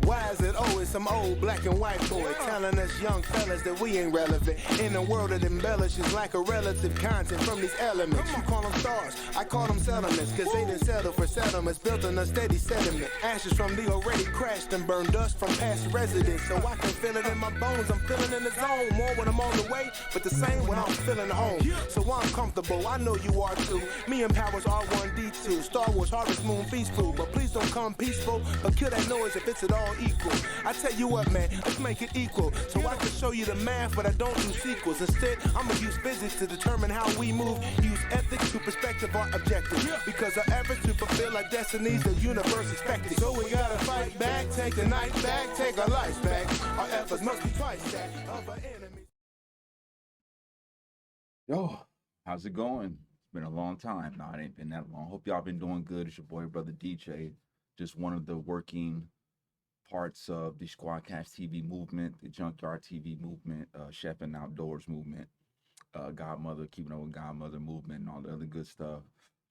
Why is it always some old black and white boy telling us young fellas that we ain't relevant in a world that embellishes like a relative content from these elements? You call them stars, I call them settlements, cause they didn't settle for settlements built on a steady sediment. Ashes from the already crashed and burned, dust from past residents. So I can feel it in my bones, I'm feeling in the zone. More when I'm on the way, but the same when I'm feeling home. So I'm comfortable, I know you are too. Me and Powers R1D2, Star Wars Harvest Moon feast food. But please don't come peaceful, but kill that noise if it's at all equal. I tell you what, man, let's make it equal. So I can show you the math, but I don't do sequels. Instead, I'ma use physics to determine how we move. Use ethics to perspective our objective. Because our efforts to fulfill our destinies, the universe expected. So we gotta fight back, take the night back, take our lives back. Our efforts must be twice that of our enemies. Yo, how's it going? It's been a long time. No, it ain't been that long. Hope y'all been doing good. It's your boy, brother DJ. Just one of the working parts of the Squadcast TV movement, the Junkyard TV movement, Chef and Outdoors movement, Godmother, Keeping Up with Godmother movement, and all the other good stuff.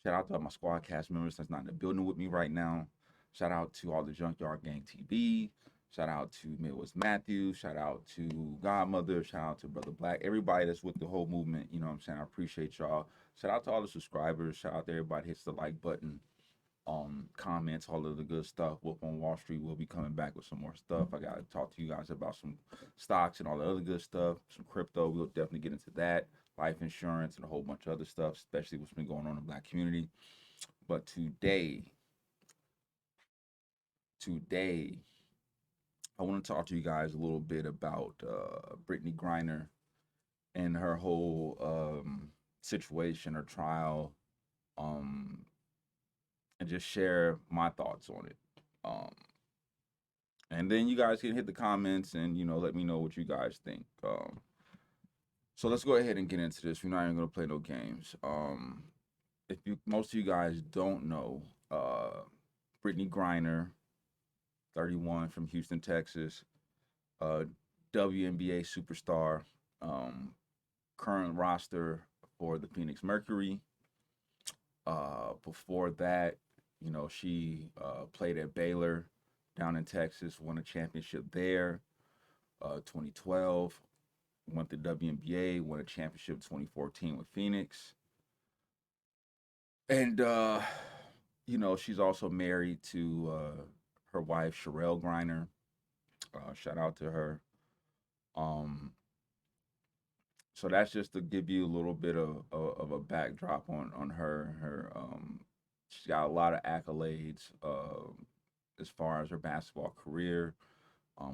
Shout out to all my Squadcast members that's not in the building with me right now. Shout out to all the Junkyard Gang TV. Shout out to Midwest Matthew. Shout out to Godmother. Shout out to Brother Black. Everybody that's with the whole movement, you know what I'm saying? I appreciate y'all. Shout out to all the subscribers. Shout out to everybody hits the like button. Comments, all of the good stuff. Wolf on Wall Street will be coming back with some more stuff. I gotta talk to you guys about some stocks and all the other good stuff. Some crypto, we'll definitely get into that. Life insurance and a whole bunch of other stuff, especially what's been going on in the Black community. But today, I want to talk to you guys a little bit about Brittney Griner and her whole situation, her trial, and just share my thoughts on it. And then you guys can hit the comments and, let me know what you guys think. So let's go ahead and get into this. We're not even going to play no games. Most of you guys don't know, Brittney Griner, 31 from Houston, Texas, WNBA superstar, current roster for the Phoenix Mercury. Before that, she played at Baylor down in Texas, won a championship there. 2012, went to WNBA, won a championship 2014 with Phoenix. And, she's also married to her wife, Sherelle Griner. Shout out to her. So that's just to give you a little bit of a backdrop on her. She's got a lot of accolades as far as her basketball career.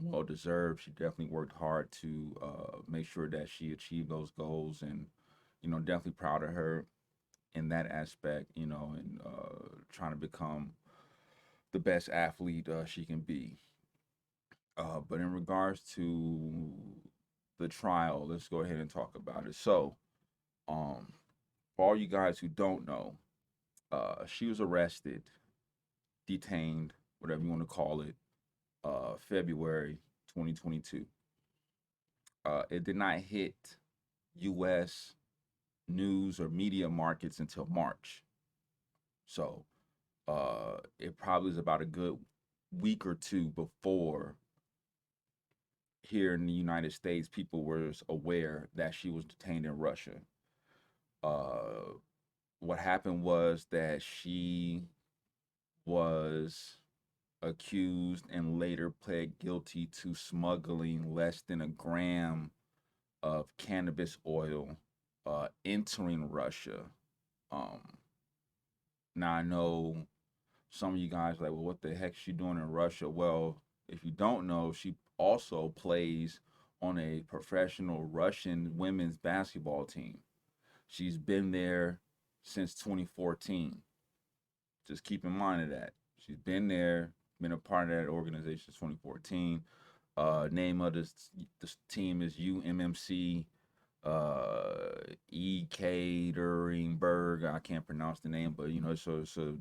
Well deserved. She definitely worked hard to make sure that she achieved those goals, and definitely proud of her in that aspect. And trying to become the best athlete she can be. But in regards to the trial, let's go ahead and talk about it. So, for all you guys who don't know, she was arrested, detained, whatever you want to call it, February 2022. It did not hit U.S. news or media markets until March. So it probably is about a good week or two before here in the United States, people were aware that she was detained in Russia. What happened was that she was accused and later pled guilty to smuggling less than a gram of cannabis oil entering Russia. Now I know some of you guys are like, well, what the heck is she doing in Russia? Well, if you don't know, she also plays on a professional Russian women's basketball team. She's been there since 2014. Just keep in mind of that. She's been there, been a part of that organization since 2014. Name of this team is UMMC Ekaterinburg. I can't pronounce the name, but it's a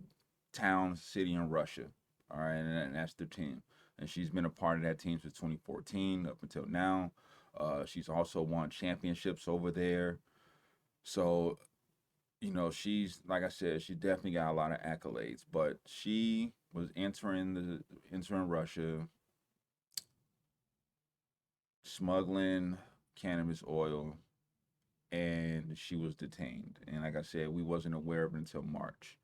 town, city in Russia. All right, and that's their team. And she's been a part of that team since 2014 up until now. She's also won championships over there. So she's like I said, she definitely got a lot of accolades, but she was entering Russia, smuggling cannabis oil, and she was detained. And like I said, we wasn't aware of it until March.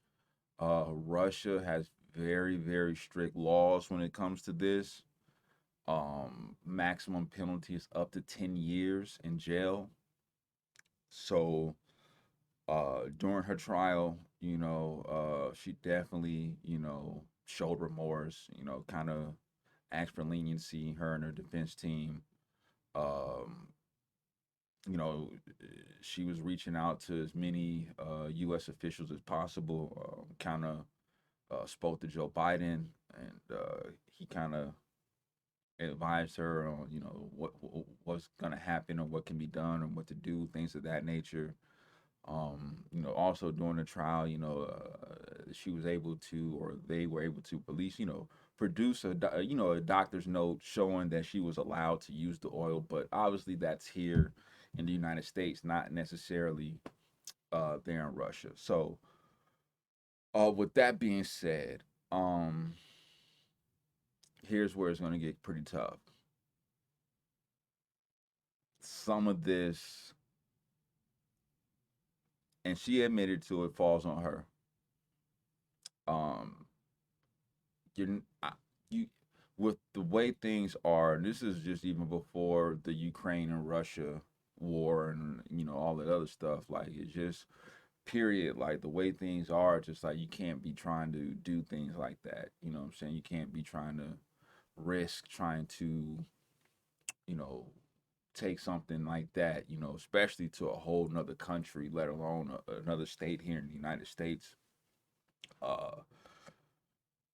Russia has very, very strict laws when it comes to this. Maximum penalty is up to 10 years in jail. So during her trial, she definitely, showed remorse, kind of asked for leniency, her and her defense team. Um, you know, she was reaching out to as many U.S. officials as possible, kind of spoke to Joe Biden, and he kind of advised her on, what's going to happen or what can be done and what to do, things of that nature. Also during the trial, she was able to, or they were able to police, produce a doctor's note showing that she was allowed to use the oil, but obviously that's here in the United States, not necessarily there in Russia. So, with that being said, here's where it's going to get pretty tough. Some of this, and she admitted to it, falls on her. Um, you're you with the way things are. And this is just even before the Ukraine and Russia war, and all that other stuff. Like, it's just period. Like, the way things are, just like, you can't be trying to do things like that. You know what I'm saying? You can't be trying to risk trying to you know take something like that, especially to a whole nother country, let alone another state here in the United States. Uh,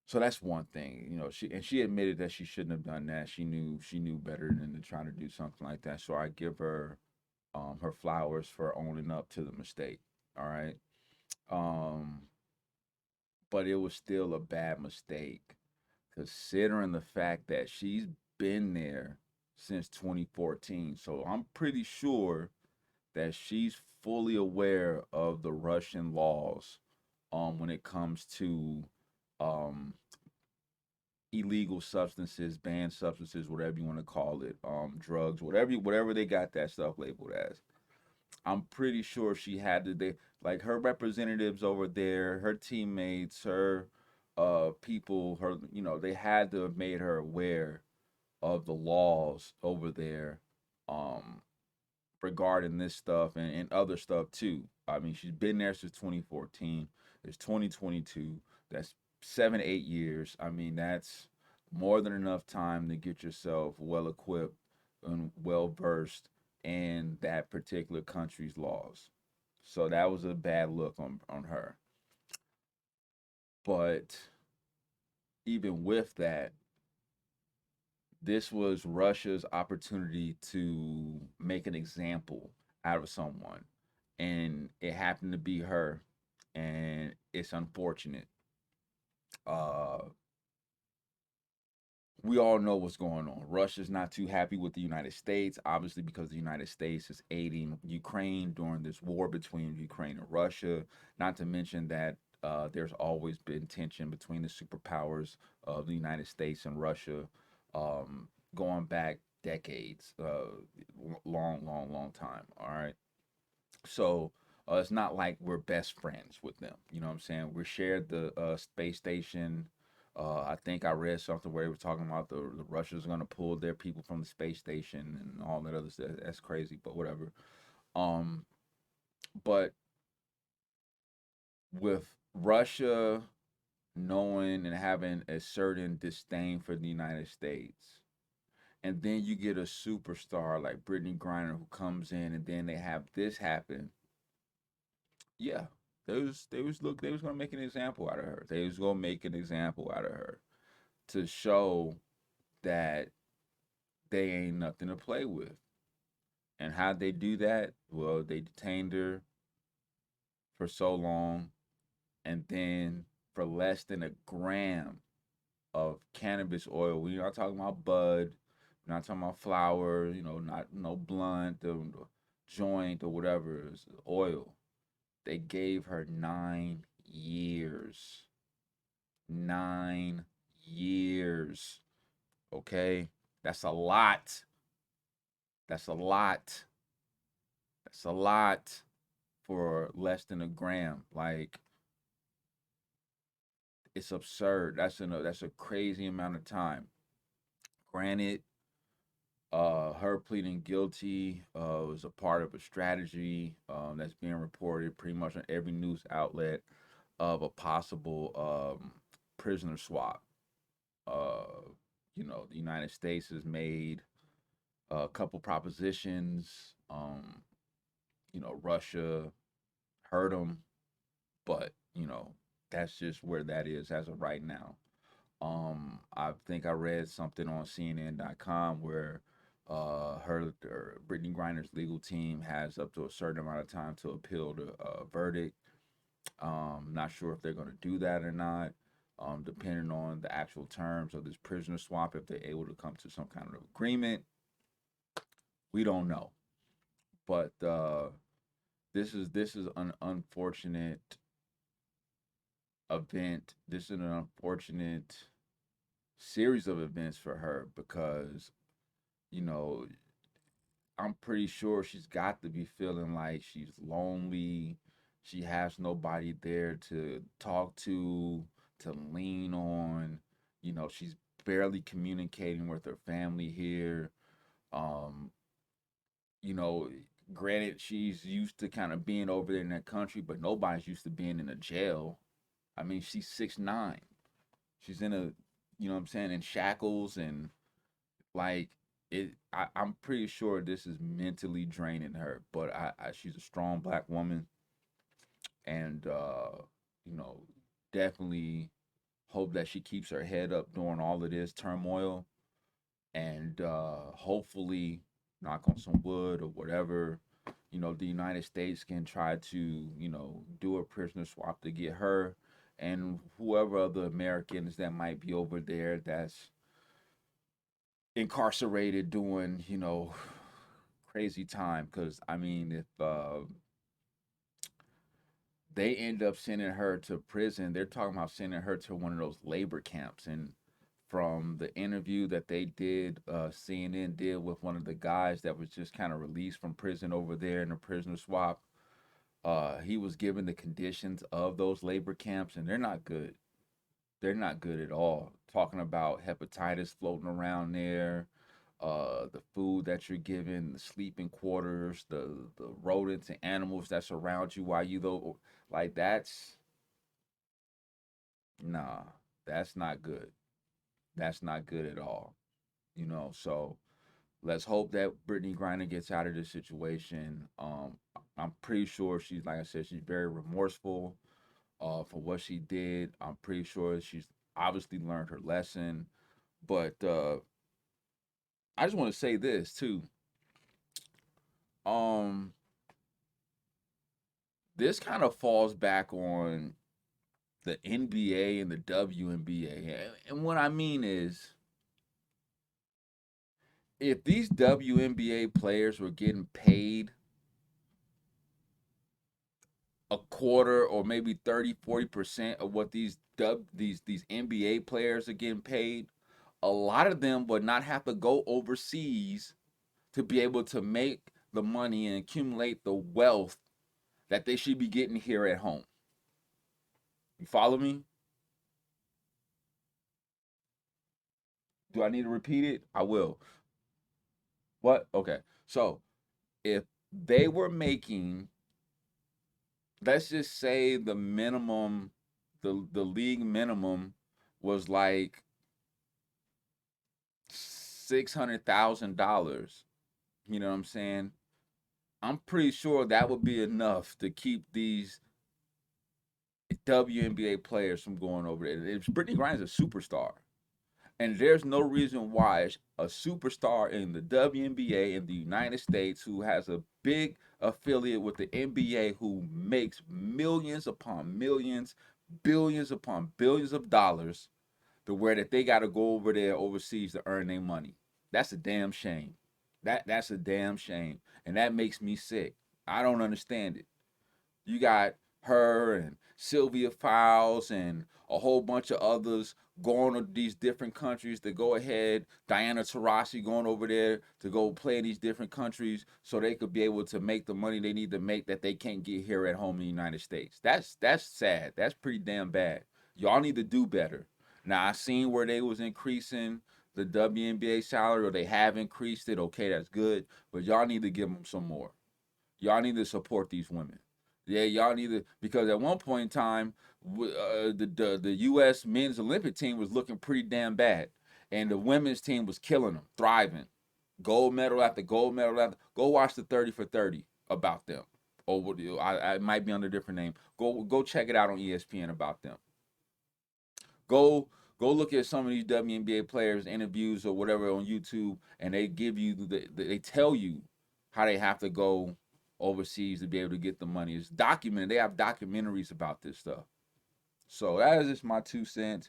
so that's one thing, she admitted that she shouldn't have done that. She knew better than to try to do something like that. So I give her her flowers for owning up to the mistake. All right. Um, but it was still a bad mistake, considering the fact that she's been there since 2014. So I'm pretty sure that she's fully aware of the Russian laws when it comes to um, illegal substances, banned substances, whatever you want to call it, drugs, whatever they got that stuff labeled as. I'm pretty sure she had to they like her representatives over there, her teammates, her people, her they had to have made her aware of the laws over there um regarding this stuff and other stuff too. I mean, she's been there since 2014. It's 2022. That's 7, 8 years. I mean, that's more than enough time to get yourself well equipped and well versed in that particular country's laws. So that was a bad look on her. But even with that, this was Russia's opportunity to make an example out of someone, and it happened to be her, and it's unfortunate. Uh, we all know what's going on. Russia's not too happy with the United States, obviously, because the United States is aiding Ukraine during this war between Ukraine and Russia. Not to mention that there's always been tension between the superpowers of the United States and Russia, going back decades, long, long, long time. All right. So it's not like we're best friends with them. You know what I'm saying? We shared the space station. I think I read something where it was talking about the Russians are going to pull their people from the space station and all that other stuff. That's crazy, but whatever. Um, but with Russia knowing and having a certain disdain for the United States, and then you get a superstar like Brittney Griner who comes in, and then they have this happen. Yeah, they was gonna make an example out of her. They was gonna make an example out of her to show that they ain't nothing to play with. And how'd they do that? Well, they detained her for so long, and then for less than a gram of cannabis oil. We're not talking about bud, we're not talking about flower, not no blunt, the joint or whatever. It's oil. They gave her 9 years. 9 years. Okay? That's a lot. That's a lot. That's a lot for less than a gram. Like, it's absurd. That's a crazy amount of time. Granted, her pleading guilty was a part of a strategy that's being reported pretty much on every news outlet of a possible prisoner swap. Uh, the United States has made a couple propositions. Russia heard them, but that's just where that is as of right now. I think I read something on CNN.com where Brittney Griner's legal team has up to a certain amount of time to appeal the verdict. Not sure if they're going to do that or not. Depending on the actual terms of this prisoner swap, if they're able to come to some kind of agreement, we don't know. But this is an unfortunate event. This is an unfortunate series of events for her because you know I'm pretty sure she's got to be feeling like she's lonely. She has nobody there to talk to lean on. She's barely communicating with her family here. Um, you know, Granted, she's used to kind of being over there in that country, but nobody's used to being in a jail. I mean, she's 6'9". She's in a, what I'm saying, in shackles and like I'm pretty sure this is mentally draining her, but she's a strong black woman, and you know, definitely hope that she keeps her head up during all of this turmoil, and hopefully, knock on some wood or whatever, the United States can try to, do a prisoner swap to get her and whoever other Americans that might be over there that's incarcerated doing, crazy time. Because I mean, if they end up sending her to prison, they're talking about sending her to one of those labor camps. And from the interview that they did, CNN did with one of the guys that was just kind of released from prison over there in the prisoner swap, he was given the conditions of those labor camps, and they're not good. They're not good at all. Talking about hepatitis floating around there, the food that you're given, the sleeping quarters, the rodents and animals that surround you while you though, like nah, that's not good. That's not good at all. So let's hope that Brittney Griner gets out of this situation. I'm pretty sure she's, like I said, she's very remorseful for what she did. I'm pretty sure she's obviously learned her lesson. But I just want to say this too. Um, this kind of falls back on the NBA and the WNBA. And what I mean is, if these WNBA players were getting paid a quarter or maybe 30-40% of what these NBA players are getting paid, a lot of them would not have to go overseas to be able to make the money and accumulate the wealth that they should be getting here at home. You follow me? Do I need to repeat it? I will. What? Okay. So, if they were making, let's just say the league minimum was like $600,000. You know what I'm saying? I'm pretty sure that would be enough to keep these WNBA players from going over there. Brittney Griner's a superstar. And there's no reason why a superstar in the WNBA in the United States who has a big affiliate with the NBA who makes millions upon millions, billions upon billions of dollars, to where that they got to go over there overseas to earn their money. That's a damn shame. That's a damn shame. And that makes me sick. I don't understand it. You got her and Sylvia Fowles and a whole bunch of others going to these different countries to go ahead. Diana Taurasi going over there to go play in these different countries so they could be able to make the money they need to make that they can't get here at home in the United States. That's sad. That's pretty damn bad. Y'all need to do better. Now I seen where they was increasing the WNBA salary, or they have increased it. Okay, that's good, but y'all need to give them some more. Y'all need to support these women. Yeah, y'all need to, because at one point in time, the U.S. men's Olympic team was looking pretty damn bad, and the women's team was killing them, thriving, gold medal after gold medal after. Go watch the 30 for 30 about them. Or I might be under a different name. Go check it out on ESPN about them. Go go look at some of these WNBA players interviews or whatever on YouTube, and they give you they tell you how they have to go overseas to be able to get the money. It's documented. They have documentaries about this stuff. So that is just my 2 cents.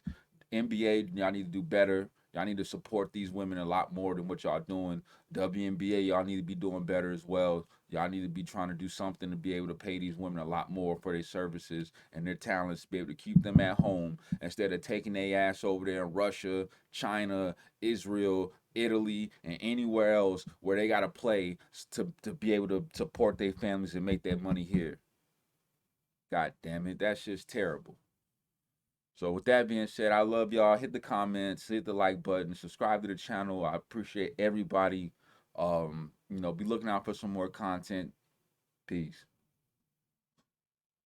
NBA, y'all need to do better. Y'all need to support these women a lot more than what y'all doing. WNBA, y'all need to be doing better as well. Y'all need to be trying to do something to be able to pay these women a lot more for their services and their talents, to be able to keep them at home instead of taking their ass over there in Russia, China, Israel, Italy, and anywhere else where they got to play to be able to support their families and make that money here. God damn it, that's just terrible. So with that being said, I love y'all. Hit the comments, hit the like button, subscribe to the channel. I appreciate everybody. Be looking out for some more content. Peace.